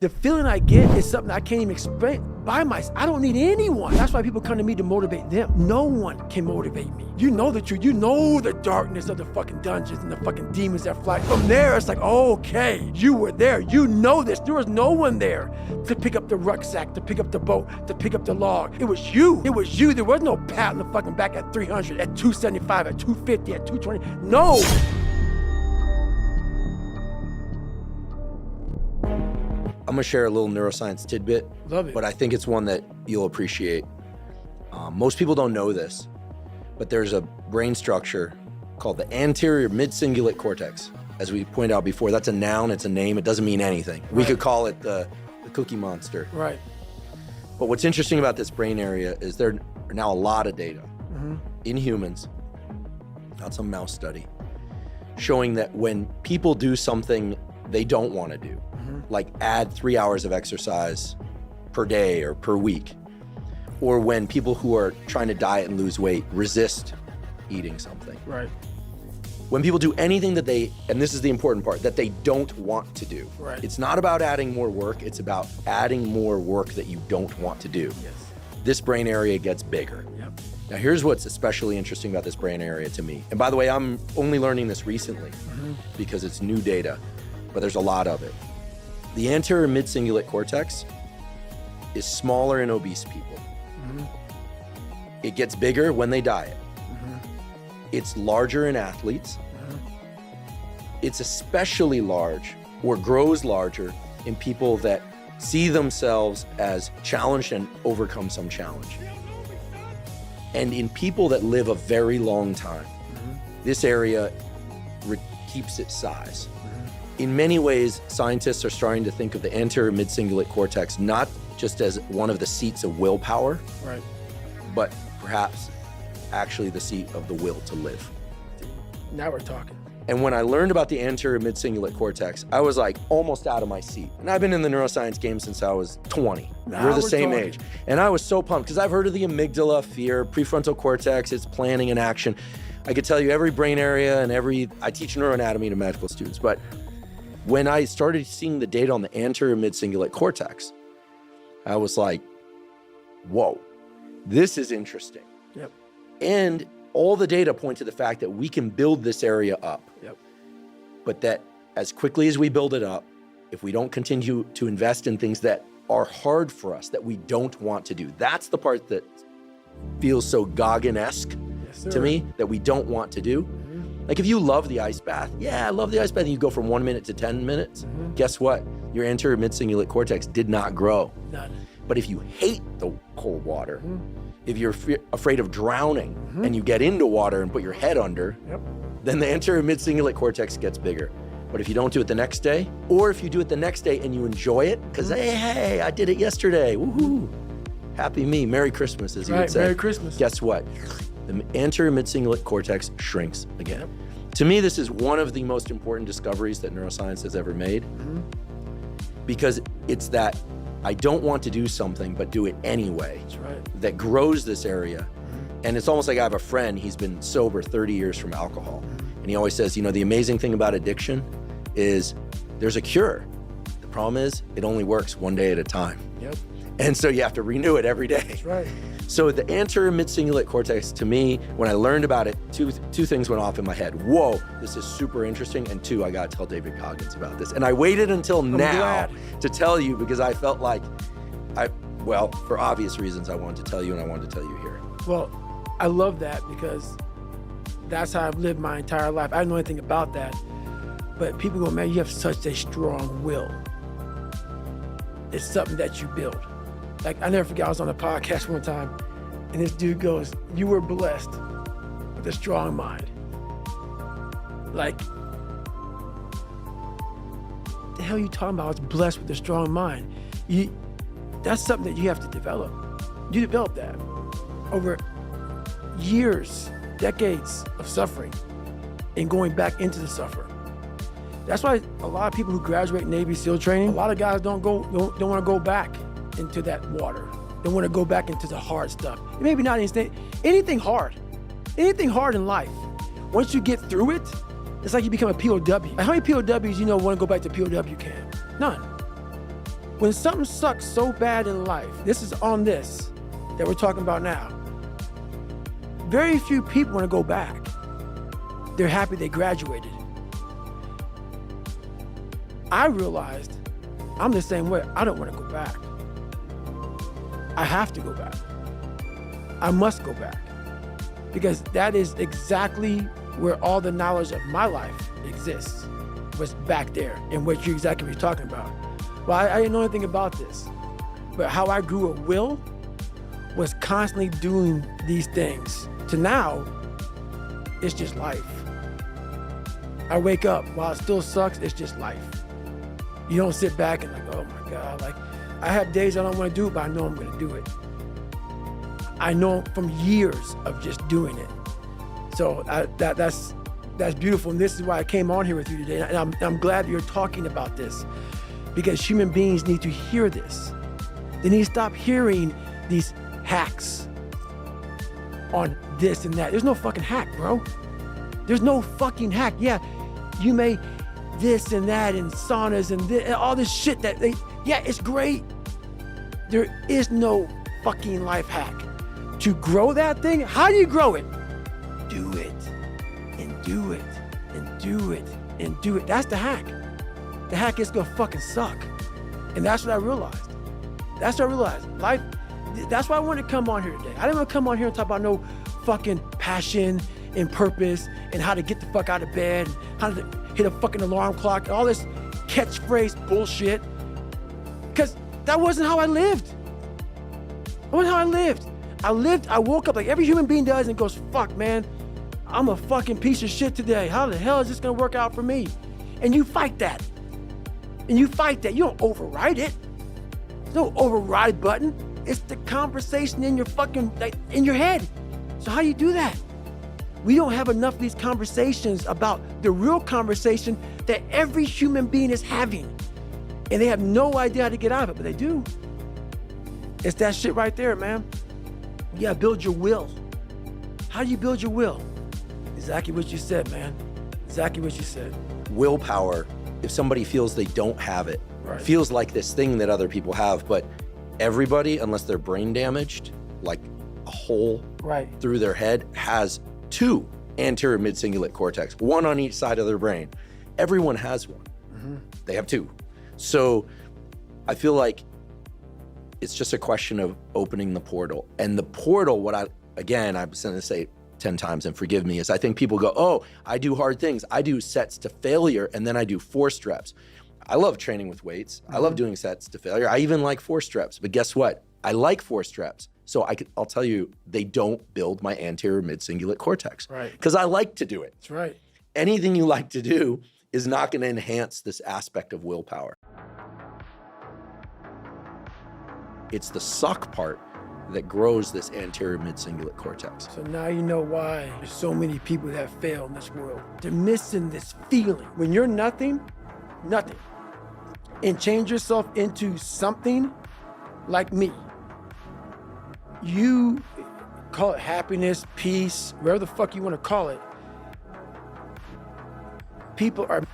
The feeling I get is something I can't even explain by myself. I don't need anyone. That's why people come to me to motivate them. No one can motivate me. You know the truth. You know the darkness of the fucking dungeons and the fucking demons that fly. From there, it's like, okay, you were there. You know this. There was no one there to pick up the rucksack, to pick up the boat, to pick up the log. It was you. It was you. There was no pat on the fucking back at 300, at 275, at 250, at 220. No. I'm gonna share a little neuroscience tidbit. Love it. But I think it's one that you'll appreciate. Most people don't know this, but there's a brain structure called the anterior mid-cingulate cortex. As we pointed out before, that's a noun, it's a name, it doesn't mean anything. We could call it the Cookie Monster. Right. But what's interesting about this brain area is there are now a lot of data in humans, not some mouse study, showing that when people do something they don't want to do, like add 3 hours of exercise per day or per week, or when people who are trying to diet and lose weight resist eating something. Right. When people do anything that they, and this is the important part, that they don't want to do. Right. It's not about adding more work, it's about adding more work that you don't want to do. Yes. This brain area gets bigger. Yep. Now here's what's especially interesting about this brain area to me. And by the way, I'm only learning this recently because it's new data, but there's a lot of it. The anterior mid-cingulate cortex is smaller in obese people. It gets bigger when they diet. It's larger in athletes. It's especially large or grows larger in people that see themselves as challenged and overcome some challenge. And in people that live a very long time, this area keeps its size. In many ways, scientists are starting to think of the anterior mid-cingulate cortex not just as one of the seats of willpower, Right. but perhaps actually the seat of the will to live. Now we're talking. And when I learned about the anterior mid-cingulate cortex, I was like almost out of my seat. And I've been in the neuroscience game since I was 20. Now We're the we're same talking. age. And I was so pumped because I've heard of the amygdala, fear, prefrontal cortex, it's planning and action. I could tell you every brain area and I teach neuroanatomy to medical students, but when I started seeing the data on the anterior mid-cingulate cortex, I was like, whoa, this is interesting. Yep. And all the data point to the fact that we can build this area up. Yep. But that as quickly as we build it up, if we don't continue to invest in things that are hard for us, that we don't want to do, that's the part that feels so Goggin-esque to me, that we don't want to do. Like if you love the ice bath, yeah, I love the ice bath, and you go from 1 minute to 10 minutes, guess what? Your anterior mid-cingulate cortex did not grow. None. But if you hate the cold water, if you're afraid of drowning and you get into water and put your head under, then the anterior mid-cingulate cortex gets bigger. But if you don't do it the next day, or if you do it the next day and you enjoy it, because hey, I did it yesterday, woohoo, happy me, Merry Christmas, as you would say. Merry Christmas. Guess what? The anterior mid-cingulate cortex shrinks again. To me, this is one of the most important discoveries that neuroscience has ever made, because it's that I don't want to do something, but do it anyway. That's right. That grows this area. And it's almost like I have a friend, he's been sober 30 years from alcohol. And he always says, you know, the amazing thing about addiction is there's a cure. The problem is it only works one day at a time. Yep. And so you have to renew it every day. That's right. So the anterior mid-cingulate cortex, to me, when I learned about it, two things went off in my head. Whoa, this is super interesting. And two, I got to tell David Goggins about this. And I waited until now to tell you because I felt like well, for obvious reasons, I wanted to tell you and I wanted to tell you here. Well, I love that because that's how I've lived my entire life. I don't know anything about that, but people go, man, you have such a strong will. It's something that you build. Like, I never forget, I was on a podcast one time, and this dude goes, you were blessed with a strong mind. Like, the hell are you talking about? I was blessed with a strong mind. That's something that you have to develop. You develop that over years, decades of suffering and going back into the suffer. That's why a lot of people who graduate Navy SEAL training, a lot of guys don't want to go back into that water. They want to go back into the hard stuff. Maybe not anything hard in life. Once you get through it, it's like you become a POW. How many POWs you know want to go back to POW camp? None. When something sucks so bad in life, this is on this that we're talking about now. Very few people want to go back. They're happy they graduated. I realized I'm the same way. I don't want to go back. I have to go back. I must go back. Because that is exactly where all the knowledge of my life exists, was back there, and what you're talking about. Well, I didn't know anything about this, but how I grew a will was constantly doing these things. To now, it's just life. I wake up, while it still sucks, it's just life. You don't sit back and like, oh my God, like I have days I don't want to do it, but I know I'm gonna do it. I know from years of just doing it. So that's beautiful, and this is why I came on here with you today. And I'm glad you're talking about this, because human beings need to hear this. They need to stop hearing these hacks on this and that. There's no fucking hack, bro. There's no fucking hack. Yeah, you may this and that and saunas and this, and all this shit that yeah, it's great. There is no fucking life hack. To grow that thing, how do you grow it? Do it, and do it, and do it, and do it. That's the hack. The hack is gonna fucking suck. And that's what I realized. That's what I realized. Life, that's why I wanted to come on here today. I didn't want to come on here and talk about no fucking passion and purpose and how to get the fuck out of bed, and how to hit a fucking alarm clock, and all this catchphrase bullshit. Because that wasn't how I lived. That wasn't how I lived. I woke up like every human being does and goes, fuck, man, I'm a fucking piece of shit today. How the hell is this gonna work out for me? And you fight that. And you fight that. You don't override it. There's no override button. It's the conversation in your fucking, like, in your head. So how do you do that? We don't have enough of these conversations about the real conversation that every human being is having. And they have no idea how to get out of it, but they do. It's that shit right there, man. You gotta build your will. How do you build your will? Exactly what you said, man. Exactly what you said. Willpower, if somebody feels they don't have it, Right. feels like this thing that other people have, but everybody, unless they're brain damaged, like a hole Right. through their head, has two anterior mid-cingulate cortex, one on each side of their brain. Everyone has one. They have two. So I feel like it's just a question of opening the portal. And the portal, I'm going to say 10 times and forgive me, is I think people go, oh, I do hard things. I do sets to failure, and then I do forced reps. I love training with weights. I love doing sets to failure. I even like forced reps, but guess what? I like forced reps. So I'll tell you, they don't build my anterior mid-cingulate cortex. Right. Because I like to do it. That's right. Anything you like to do is not going to enhance this aspect of willpower. It's the suck part that grows this anterior mid-cingulate cortex. So now you know why there's so many people that fail in this world. They're missing this feeling. When you're nothing, and change yourself into something like me, you call it happiness, peace, whatever the fuck you want to call it. People are